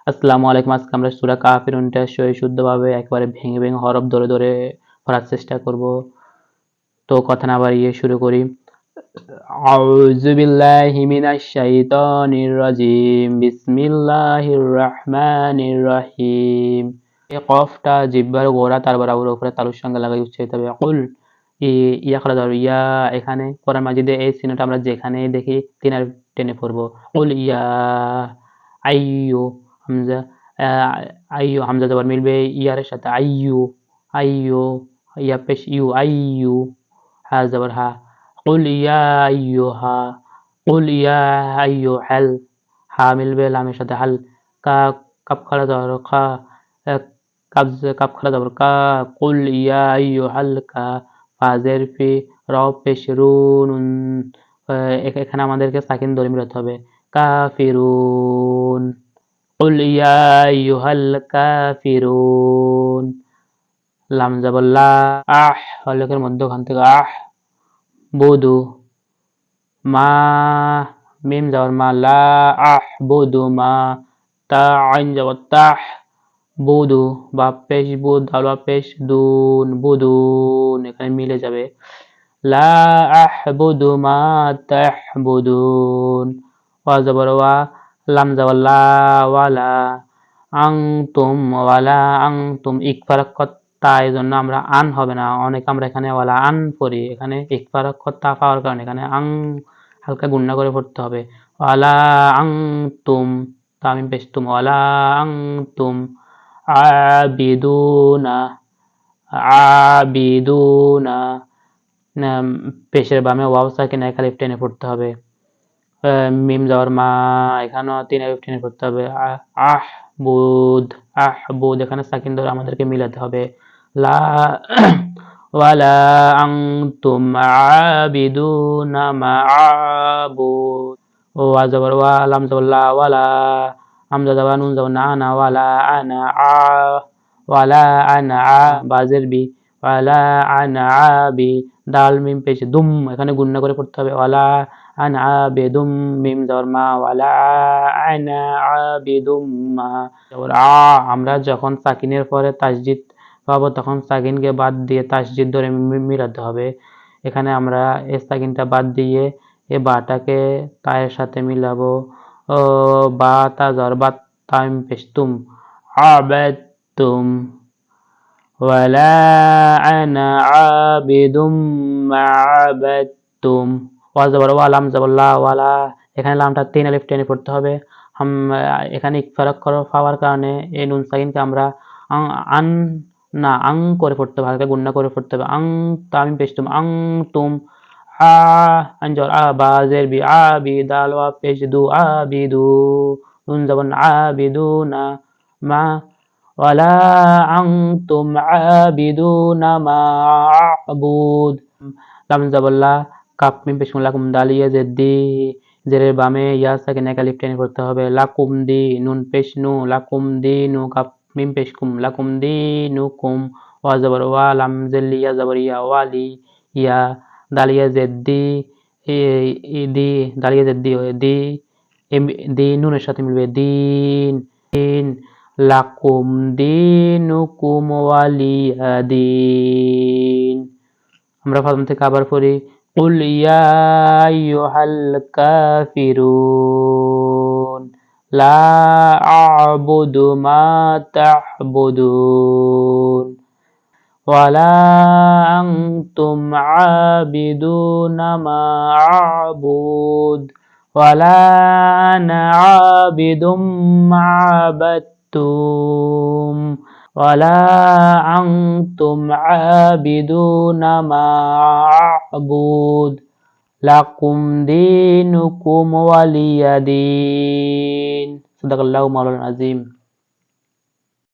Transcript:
আসসালামু আলাইকুম। আজকে আমরা সূরা কাফিরুনটা শুদ্ধভাবে একেবারে ভেঙে ভেঙে হরফ ধরে ধরে পড়ার চেষ্টা করব। তো কথা না বাড়িয়ে শুরু করি। আউযু বিল্লাহি মিনাশ শাইতানির রাজিম। বিসমিল্লাহির রহমানির রহিম। এই কফটা জিহ্বার গোড়া তার বরাবর উপরে তালুর সঙ্গে লাগাই উচ্চারিত হবে। কুল ইয়া খোলা যাবে ইয়া। এখানে কোরআন মাজিদে এই চিহ্নটা আমরা যেখানেই দেখি তিনার টেনে পড়বো। কুল ইয়া আইয়ু হামজা আইয়ু হামজা জবর মিলবে ইয়ার সাথে আইয়ু আইয়ু ইয়া পেশ ইউ আইয়ু হা জবর হা কুল ইয়া আইয়ুহা কুল ইয়া আইয়ুহাল হা মিলবে লামের সাথে হাল কা কাপ খাড়া জবর খা কাপ খাড়া জবর কা কুল ইয়া আইয়ুহাল কা ফাজের ফি র পেশ রুন এখানে আমাদেরকে সাকিন ধরে মিলাতে হবে কাফিরুন কুল ইয়া আইয়ুহাল কাফিরুন লাম জবর লা হলকের মধ্যখান থেকে বুদু মা মিম জবর মা লা বুদু মা তা আইন জবর তাহ বুদু বা পেশ বুদ দাল পেশ দুন বুদুন এখানে মিলে যাবে লা বুদু মা তাহবুদুন ওয়া জবর ওয়া লাম জবর লা ওয়ালা আনতুম ওয়ালা আনতুম ইকফার তা এই জন্য আমরা আন হবে না, অনেক আমরা এখানে ওয়ালা আন পড়ি, এখানে ইকফার তা পাওয়ার কারণে এখানে আং হালকা গুন্না করে পড়তে হবে। ওয়ালা আনতুম তামিম পেশতুম ওয়ালা আনতুম আবিদুনা আবিদুনা পেশের বামে ওয়াও সাকিন এক আলিফ টেনে পড়তে হবে। মিম জবর মা এখানেও 3 আলিফ টেনে পড়তে হবে। বুদ এখানে সাকিন ধরে আমাদেরকে মিলাতে হবে। লা ওয়ালা আনতুম আবিদুনা মা আবুদ ওয়া জবর ওয়া লাম জবর লা ওয়ালা হামজা জবর নুন জবর না না ওয়ালা আনা বাজের বি ওয়ালা আনা আবি দাল মিম পেশে দুম এখানে গুন্না করে পড়তে হবে। ওয়ালা আনা আবিদুম মিম জবর মা ওয়ালা আনা আবিদুম মা জবর আমরা যখন সাকিনের পরে তাসজিদ পাবো তখন সাকিনকে বাদ দিয়ে তাসজিদ ধরে মিলাতে হবে। এখানে আমরা এই সাকিনটা বাদ দিয়ে এই বাটাকে তায়ের সাথে মিলাবো। বা তা জরবাত তামিম পেশতুম আবাদতুম ওয়ালা আনা আবিদুম মা আবাদতুম ওয়া জবর ওয়া লাম জবর লা ওয়ালা এখানে লামটা 3 আলিফ টেনে পড়তে হবে। এখানে ইকফারাক পাওয়ার কারণে এই নুন সাকিনকে আমরা আন না আং করে পড়তে হবে, হালকা গুন্না করে পড়তে হবে। আং তামিম পেশতুম আং তুম আঞ্জর বাজের বি আবি দাল ওয়া পেশ দু আবিদু নুন জবর আবিদুনা মা ওয়ালা আনতুম আবিদুনা মা আবুদ লাম জবর লা কাফ মিম পেশ লাকুম দালিয়া জেদ্দি জেরের বামে ইয়া সাকিন এক আলিফ টেনে পড়তে হবে। লাকুম দি নুন পেশ নু লাকুম দি নু কাফ মিম পেশ কুম লাকুম দি নু কুম ওয়া জবর ওয়া লাম জেল্লি ইয়া জবর ইয়া ওয়ালি ইয়া দালিয়া জেদ্দি দি দালিয়া জেদ্দি দি দি নুনের সাথে মিলবে দিন দিন লাকুম দিনুকুম ওয়ালিয়া দিন। আমরা প্রথম থেকে আবার পড়ি কুল ইয়া আইয়ুহাল কাফিরুন লা আ'বুদু মা তা'বুদুন ওয়ালা আনতুম আবিদুনা মা আ'বুদ ওয়ালা আনা আবিদুম মা আবাদতুম ওয়ালা আনতুম আবিদুনা মা আ'বুদ লাকুম দিনুকুম ওয়ালিয়া দিন। সাদাকাল্লাহু মাওলানা আযীম।